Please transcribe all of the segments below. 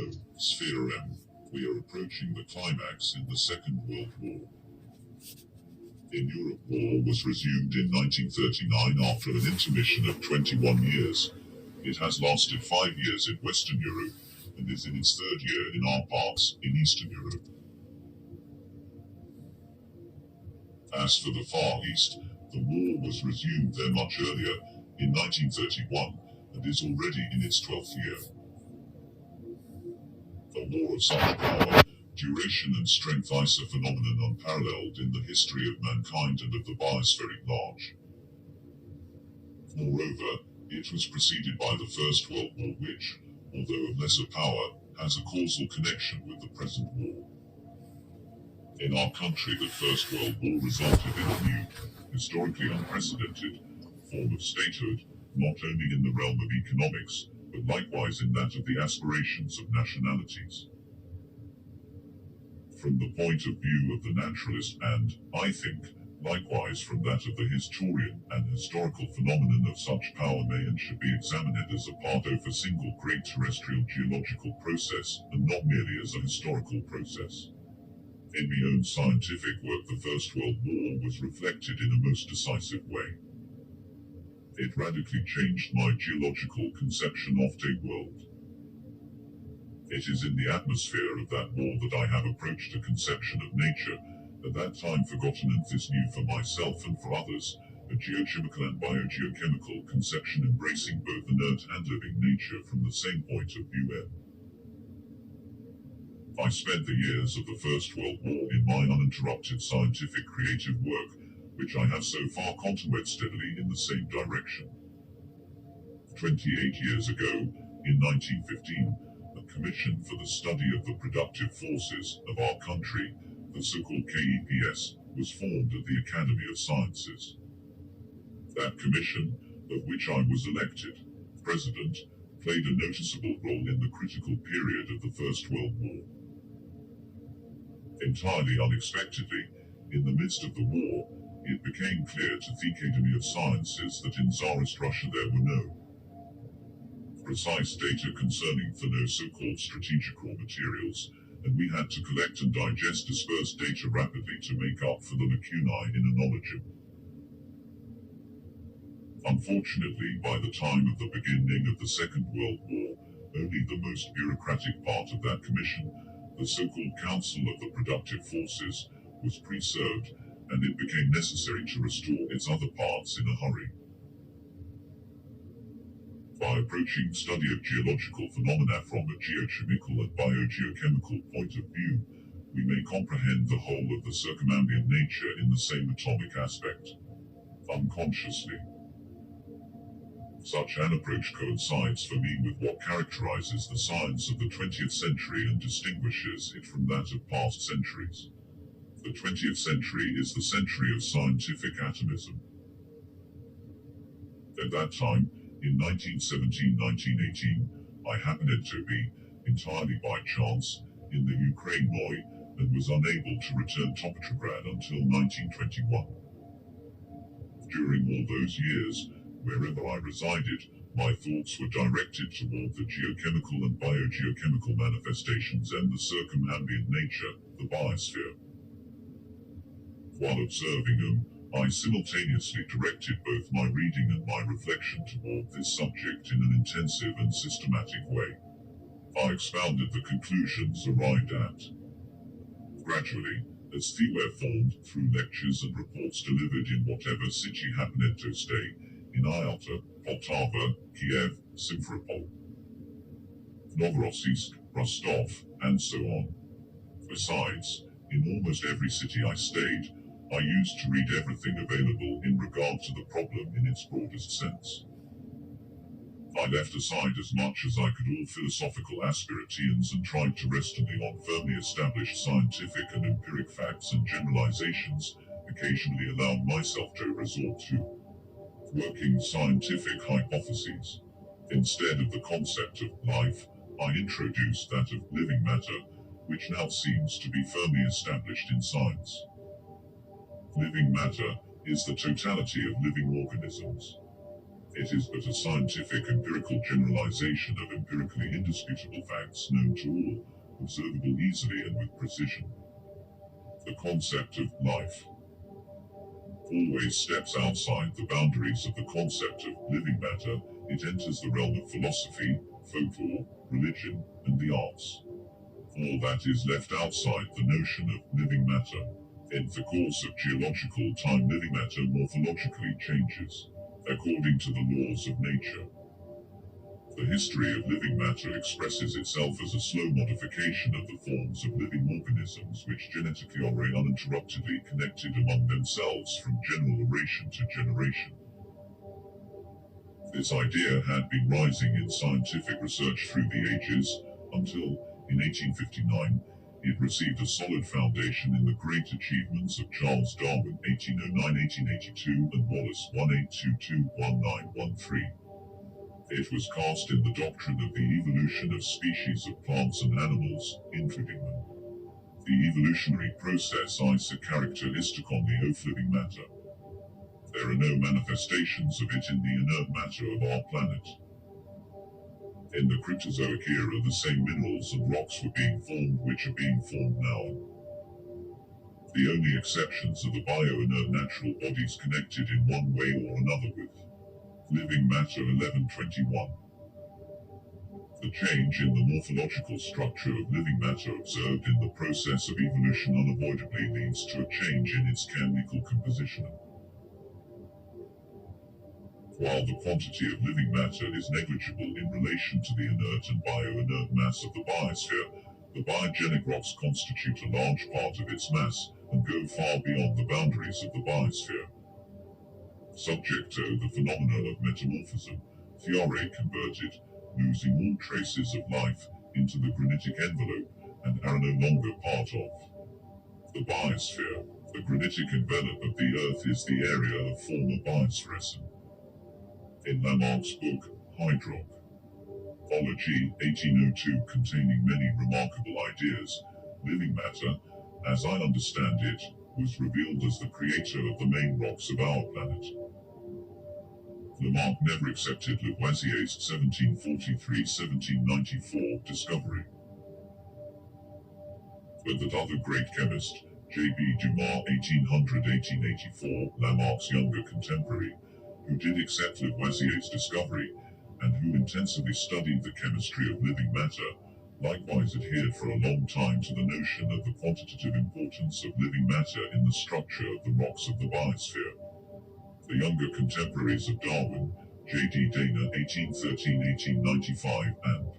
Biosphere M. We are approaching the climax in the Second World War. In Europe, war was resumed in 1939 after an intermission of 21 years. It has lasted 5 years in Western Europe and is in its third year in our parts in Eastern Europe. As for the Far East, the war was resumed there much earlier, in 1931, and is already in its 12th year. A war of such power, duration and strength is a phenomenon unparalleled in the history of mankind and of the biosphere at large. Moreover, it was preceded by the First World War which, although of lesser power, has a causal connection with the present war. In our country, the First World War resulted in a new, historically unprecedented, form of statehood, not only in the realm of economics, but likewise in that of the aspirations of nationalities. From the point of view of the naturalist and, I think, likewise from that of the historian, an historical phenomenon of such power may and should be examined as a part of a single great terrestrial geological process, and not merely as a historical process. In my own scientific work, the First World War was reflected in a most decisive way. It radically changed my geological conception of the world. It is in the atmosphere of that war that I have approached a conception of nature, at that time forgotten and this new for myself and for others, a geochemical and biogeochemical conception embracing both inert and living nature from the same point of view. I spent the years of the First World War in my uninterrupted scientific creative work, which I have so far contemplated steadily in the same direction. 28 years ago, in 1915, a commission for the study of the productive forces of our country, the so-called KEPS, was formed at the Academy of Sciences. That commission, of which I was elected president, played a noticeable role in the critical period of the First World War. Entirely unexpectedly, in the midst of the war, it became clear to the Academy of Sciences that in Tsarist Russia there were no precise data concerning the so-called strategic raw materials, and we had to collect and digest dispersed data rapidly to make up for the lacunae in a knowledge. Unfortunately, by the time of the beginning of the Second World War, only the most bureaucratic part of that commission, the so-called Council of the Productive Forces, was preserved, and it became necessary to restore its other parts in a hurry. By approaching study of geological phenomena from a geochemical and biogeochemical point of view, we may comprehend the whole of the circumambient nature in the same atomic aspect, unconsciously. Such an approach coincides for me with what characterizes the science of the 20th century and distinguishes it from that of past centuries. The 20th century is the century of scientific atomism. At that time, in 1917-1918, I happened to be, entirely by chance, in the Ukraine and was unable to return to Petrograd until 1921. During all those years, wherever I resided, my thoughts were directed toward the geochemical and biogeochemical manifestations and the circumambient nature, the biosphere. While observing them, I simultaneously directed both my reading and my reflection toward this subject in an intensive and systematic way. I expounded the conclusions arrived at. Gradually, as they were formed through lectures and reports delivered in whatever city happened to stay, in Yalta, Poltava, Kiev, Simferopol, Novorossiysk, Rostov, and so on. Besides, in almost every city I stayed, I used to read everything available in regard to the problem in its broadest sense. I left aside as much as I could all philosophical aspirations and tried to rest only on firmly established scientific and empiric facts and generalizations, occasionally allowing myself to resort to working scientific hypotheses. Instead of the concept of life, I introduced that of living matter, which now seems to be firmly established in science. Living matter is the totality of living organisms. It is but a scientific empirical generalization of empirically indisputable facts known to all, observable easily and with precision. The concept of life always steps outside the boundaries of the concept of living matter. It enters the realm of philosophy, folklore, religion, and the arts. All that is left outside the notion of living matter. In the course of geological time, living matter morphologically changes, according to the laws of nature. The history of living matter expresses itself as a slow modification of the forms of living organisms which genetically are uninterruptedly connected among themselves from generation to generation. This idea had been rising in scientific research through the ages, until, in 1859, it received a solid foundation in the great achievements of Charles Darwin 1809-1882 and Wallace 1822-1913. It was cast in the doctrine of the evolution of species of plants and animals, including them. The evolutionary process is a characteristic of living matter. There are no manifestations of it in the inert matter of our planet. In the Cretazoic era, the same minerals and rocks were being formed which are being formed now. The only exceptions are the bio-inert natural bodies connected in one way or another with living matter. 1121. The change in the morphological structure of living matter observed in the process of evolution unavoidably leads to a change in its chemical composition. While the quantity of living matter is negligible in relation to the inert and bio-inert mass of the biosphere, the biogenic rocks constitute a large part of its mass, and go far beyond the boundaries of the biosphere. Subject to the phenomenon of metamorphism, Fiore converted, losing all traces of life, into the granitic envelope, and are no longer part of the biosphere. The granitic envelope of the Earth is the area of former biospherism. In Lamarck's book, Hydrogeology, 1802, containing many remarkable ideas, living matter, as I understand it, was revealed as the creator of the main rocks of our planet. Lamarck never accepted Lavoisier's 1743-1794 discovery. But that other great chemist, J.B. Dumas 1800-1884, Lamarck's younger contemporary, who did accept Lavoisier's discovery, and who intensively studied the chemistry of living matter, likewise adhered for a long time to the notion of the quantitative importance of living matter in the structure of the rocks of the biosphere. The younger contemporaries of Darwin, J.D. Dana 1813-1895 and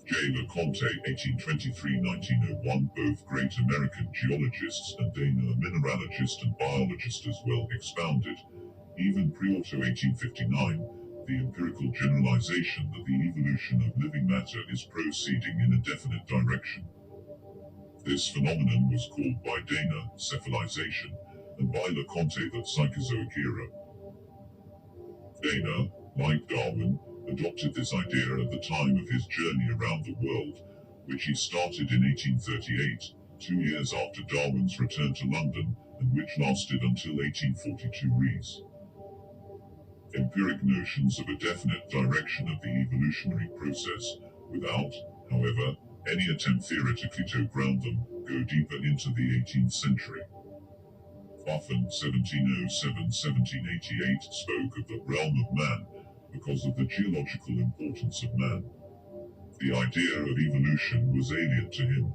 J. LeConte 1823-1901, both great American geologists, and Dana a mineralogist and biologist as well, expounded, even pre-auto 1859, the empirical generalization that the evolution of living matter is proceeding in a definite direction. This phenomenon was called by Dana cephalization, and by LeConte the Psychozoic era. Dana, like Darwin, adopted this idea at the time of his journey around the world, which he started in 1838, 2 years after Darwin's return to London, and which lasted until 1842. Rees. Empiric notions of a definite direction of the evolutionary process, without, however, any attempt theoretically to ground them, go deeper into the 18th century. Buffon 1707-1788 spoke of the realm of man, because of the geological importance of man. The idea of evolution was alien to him.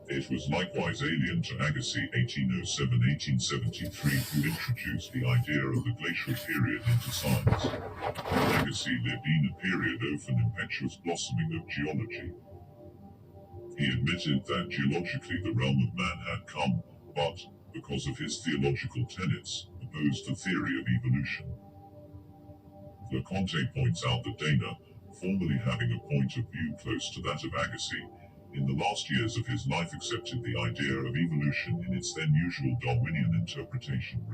It was likewise alien to Agassiz 1807-1873, who introduced the idea of the glacial period into science. Agassiz lived in a period of an impetuous blossoming of geology. He admitted that geologically the realm of man had come, but, because of his theological tenets, opposed the theory of evolution. LeConte points out that Dana, formerly having a point of view close to that of Agassiz, in the last years of his life accepted the idea of evolution in its then usual Darwinian interpretation.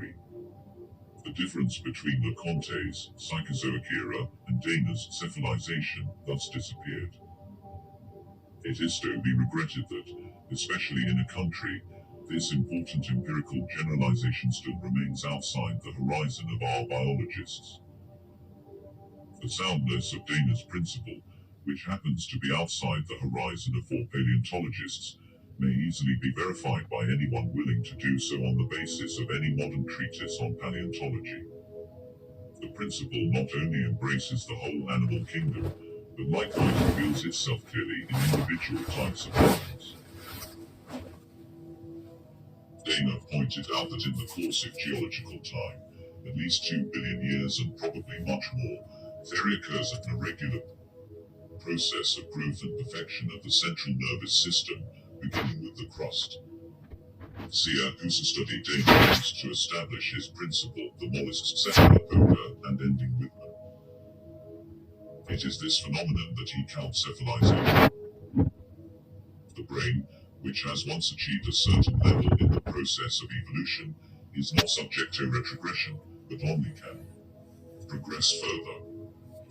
The difference between LeConte's Psychozoic era and Dana's cephalization thus disappeared. It is to be regretted that, especially in a country, This important empirical generalization still remains outside the horizon of our biologists. The soundness of Dana's principle, which happens to be outside the horizon of all paleontologists, may easily be verified by anyone willing to do so on the basis of any modern treatise on paleontology. The principle not only embraces the whole animal kingdom, but likewise reveals itself clearly in individual types of animals. Dana pointed out that in the course of geological time, at least 2 billion years and probably much more, there occurs an irregular process of growth and perfection of the central nervous system, beginning with the crust. Sia, who studied Dana, used to establish his principle, the mollusk's cephalopoda, and ending with them. It is this phenomenon that he counts cephalization. The brain, which has once achieved a certain level in the process of evolution, is not subject to retrogression, but only can progress further.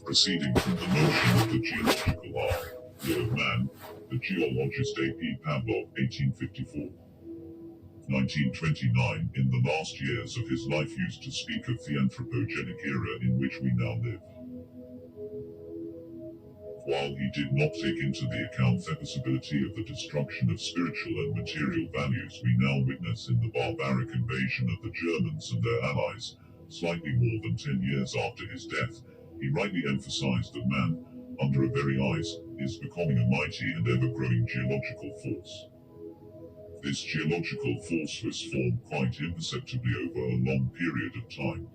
Proceeding from the notion of the geological arc, law of man, the geologist A.P. Pavlov, 1854. 1929, in the last years of his life used to speak of the anthropogenic era in which we now live. While he did not take into the account the possibility of the destruction of spiritual and material values we now witness in the barbaric invasion of the Germans and their allies, slightly more than 10 years after his death, he rightly emphasized that man, under our very eyes, is becoming a mighty and ever-growing geological force. This geological force was formed quite imperceptibly over a long period of time.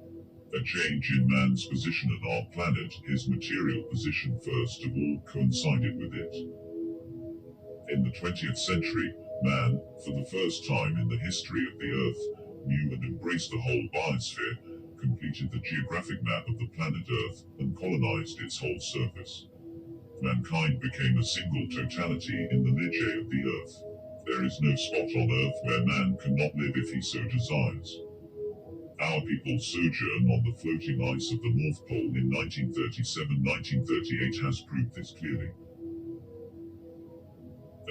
A change in man's position on our planet, his material position first of all, coincided with it. In the 20th century, man, for the first time in the history of the Earth, knew and embraced the whole biosphere, completed the geographic map of the planet Earth, and colonized its whole surface. Mankind became a single totality in the niche of the Earth. There is no spot on Earth where man cannot live if he so desires. Our people's sojourn on the floating ice of the North Pole in 1937-1938 has proved this clearly.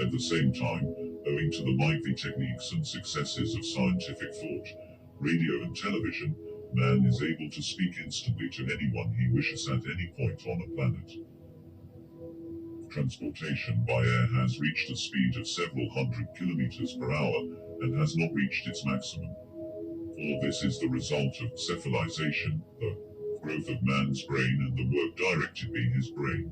At the same time, owing to the mighty techniques and successes of scientific thought, radio and television, man is able to speak instantly to anyone he wishes at any point on a planet. Transportation by air has reached a speed of several hundred kilometers per hour, and has not reached its maximum. All this is the result of cephalization, the growth of man's brain and the work directed by his brain.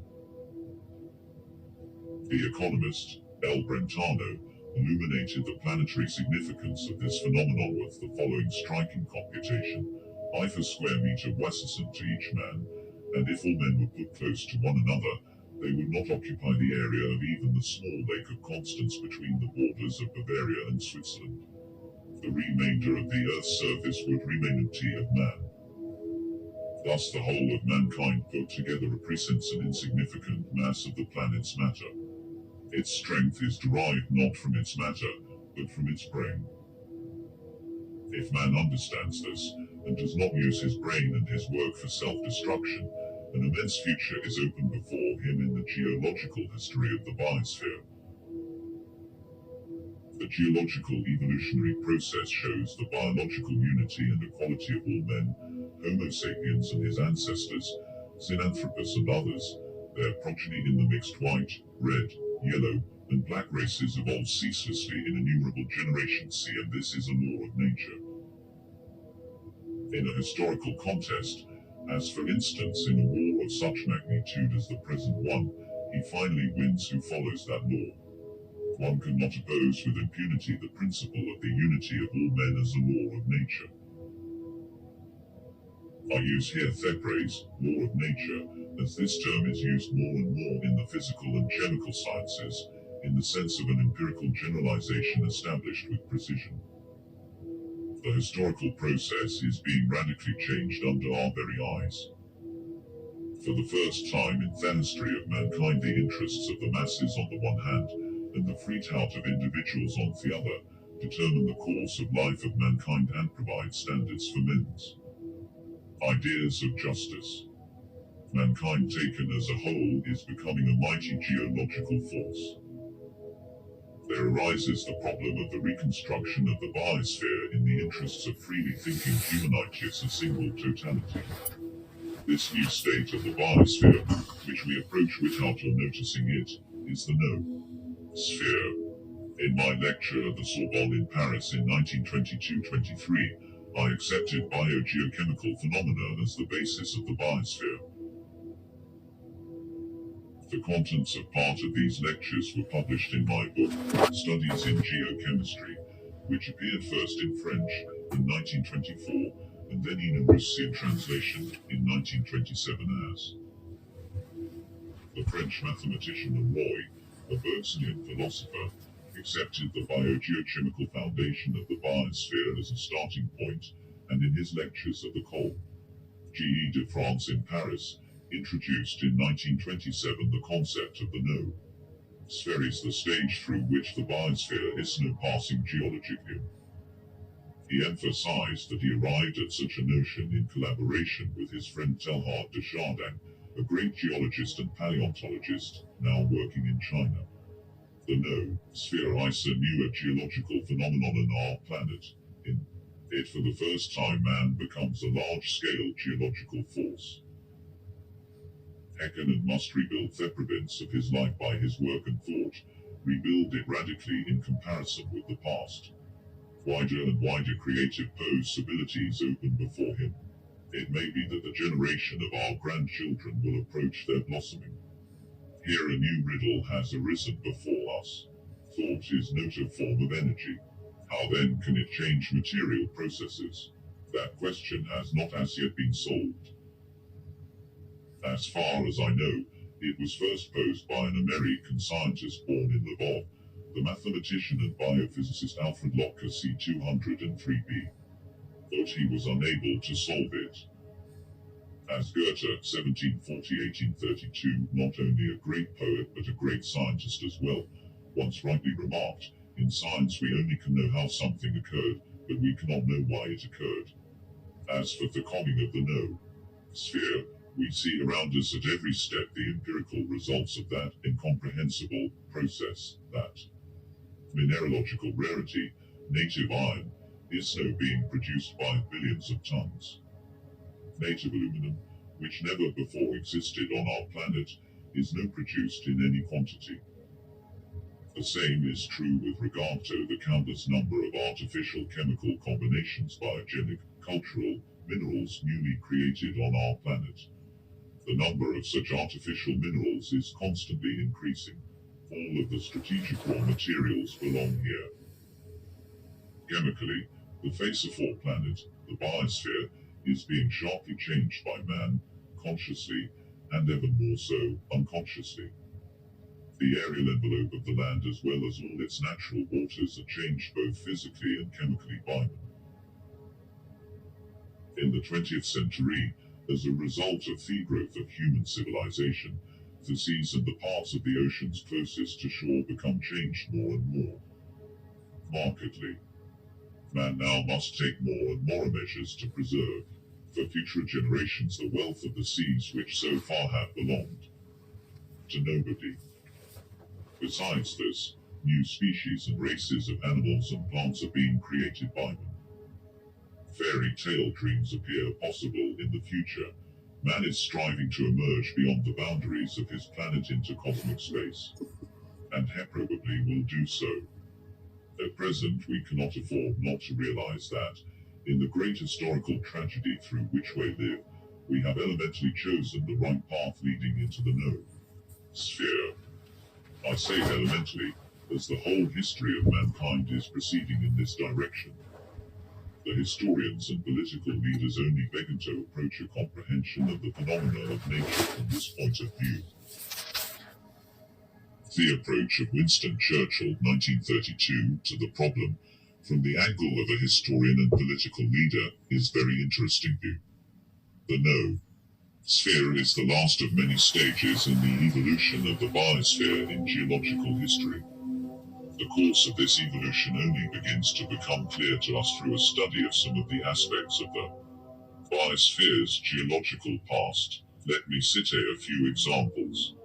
The economist, L. Brentano, illuminated the planetary significance of this phenomenon with the following striking computation: I per square meter wasserson to each man, and if all men were put close to one another, they would not occupy the area of even the small Lake of Constance between the borders of Bavaria and Switzerland. The remainder of the Earth's surface would remain empty of man. Thus the whole of mankind put together represents an insignificant mass of the planet's matter. Its strength is derived not from its matter, but from its brain. If man understands this, and does not use his brain and his work for self-destruction, an immense future is open before him in the geological history of the biosphere. The geological evolutionary process shows the biological unity and equality of all men, Homo sapiens and his ancestors, Sinanthropus and others, their progeny in the mixed white, red, yellow, and black races evolve ceaselessly in innumerable generations. And this is a law of nature. In a historical contest, as for instance in a war of such magnitude as the present one, he finally wins who follows that law. One cannot oppose with impunity the principle of the unity of all men as a law of nature. I use here Thackeray's law of nature, as this term is used more and more in the physical and chemical sciences, in the sense of an empirical generalization established with precision. The historical process is being radically changed under our very eyes. For the first time in the history of mankind, the interests of the masses on the one hand, and the free thought of individuals on the other, determine the course of life of mankind and provide standards for men's ideas of justice. Mankind taken as a whole is becoming a mighty geological force. There arises the problem of the reconstruction of the biosphere in the interests of freely thinking humanites a single totality. This new state of the biosphere, which we approach without or noticing it, is the noosphere. In my lecture at the Sorbonne in Paris in 1922-23, I accepted biogeochemical phenomena as the basis of the biosphere. The contents of part of these lectures were published in my book, Studies in Geochemistry, which appeared first in French in 1924 and then in a Russian translation in 1927 as the French mathematician Leroy, a Bergsonian philosopher, accepted the biogeochemical foundation of the biosphere as a starting point, and in his lectures at the Collège de France in Paris, introduced in 1927 the concept of the noosphere is the stage through which the biosphere is no passing geologically. He emphasized that he arrived at such a notion in collaboration with his friend Teilhard de Chardin, a great geologist and paleontologist, now working in China. The noosphere is a new geological phenomenon on our planet. In it, for the first time, man becomes a large-scale geological force. Haeckel must rebuild the province of his life by his work and thought, rebuild it radically in comparison with the past. Wider and wider creative possibilities open before him. It may be that the generation of our grandchildren will approach their blossoming. Here a new riddle has arisen before us. Thought is not a form of energy. How then can it change material processes? That question has not as yet been solved. As far as I know, it was first posed by an American scientist born in Lvov, the mathematician and biophysicist Alfred Lotka C203b. But he was unable to solve it. As Goethe, 1740-1832, not only a great poet but a great scientist as well, once rightly remarked, in science we only can know how something occurred, but we cannot know why it occurred. As for the coming of the noosphere, we see around us at every step the empirical results of that incomprehensible process, that mineralogical rarity, native iron, is now being produced by billions of tons. Native aluminum, which never before existed on our planet, is now produced in any quantity. The same is true with regard to the countless number of artificial chemical combinations, biogenic, cultural, minerals newly created on our planet. The number of such artificial minerals is constantly increasing. All of the strategic raw materials belong here. Chemically, the face of our planet, the biosphere, is being sharply changed by man, consciously, and ever more so, unconsciously. The aerial envelope of the land as well as all its natural waters are changed both physically and chemically by man. In the 20th century, as a result of the growth of human civilization, the seas and the parts of the oceans closest to shore become changed more and more markedly. Man now must take more and more measures to preserve, for future generations, the wealth of the seas which so far have belonged to nobody. Besides this, new species and races of animals and plants are being created by man. Fairy tale dreams appear possible in the future. Man is striving to emerge beyond the boundaries of his planet into cosmic space, and he probably will do so. At present, we cannot afford not to realize that, in the great historical tragedy through which we live, we have elementally chosen the right path leading into the noosphere. I say elementally, as the whole history of mankind is proceeding in this direction. The historians and political leaders only beckon to approach a comprehension of the phenomena of nature from this point of view. The approach of Winston Churchill, 1932, to the problem, from the angle of a historian and political leader, is very interesting view. The noosphere is the last of many stages in the evolution of the biosphere in geological history. The course of this evolution only begins to become clear to us through a study of some of the aspects of the biosphere's geological past. Let me cite a few examples.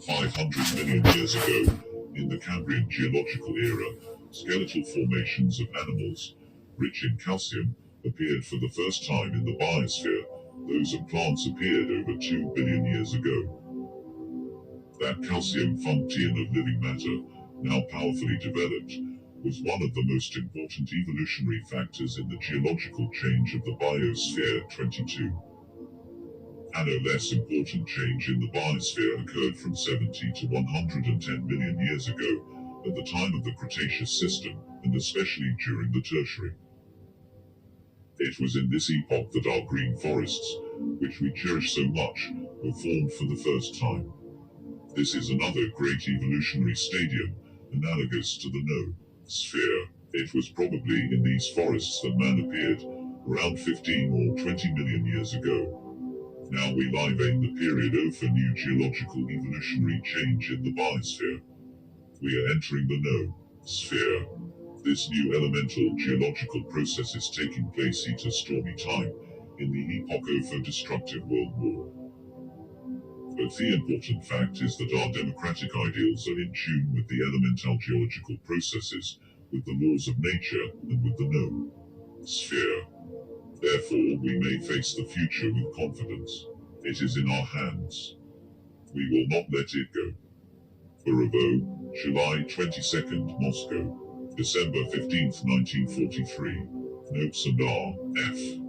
500 million years ago, In the Cambrian geological era, skeletal formations of animals, rich in calcium, appeared for the first time in the biosphere. Those of plants appeared over 2 billion years ago. That calcium function of living matter, now powerfully developed, was one of the most important evolutionary factors in the geological change of the biosphere. 22. A less important change in the biosphere occurred from 70 to 110 million years ago, at the time of the Cretaceous system, and especially during the Tertiary. It was in this epoch that our green forests, which we cherish so much, were formed for the first time. This is another great evolutionary stadium, analogous to the noosphere. It was probably in these forests that man appeared, around 15 or 20 million years ago. Now we live in the period of a new geological evolutionary change in the biosphere. We are entering the noosphere. This new elemental geological process is taking place at a stormy time, in the epoch of a destructive world war. But the important fact is that our democratic ideals are in tune with the elemental geological processes, with the laws of nature, and with the noosphere. Therefore, we may face the future with confidence. It is in our hands. We will not let it go. Borovo, July 22nd, Moscow. December 15th, 1943. Notes and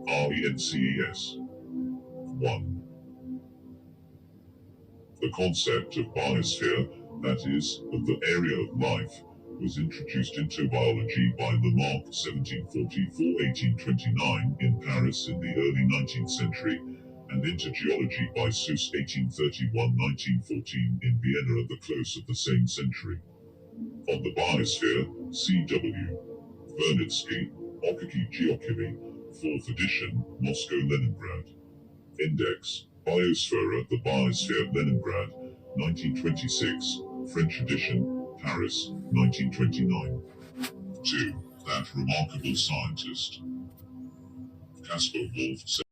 RENCES. 1. The concept of biosphere, that is, of the area of life, was introduced into biology by Lamarck 1744-1829 in Paris in the early 19th century, and into geology by Suess 1831-1914 in Vienna at the close of the same century. On the biosphere, C.W. Vernitsky, Okiki Geochemy, 4th edition, Moscow Leningrad. Index, Biosphere, the Biosphere, Leningrad, 1926, French edition, Paris, 1929. 2. That remarkable scientist, Caspar Wolf,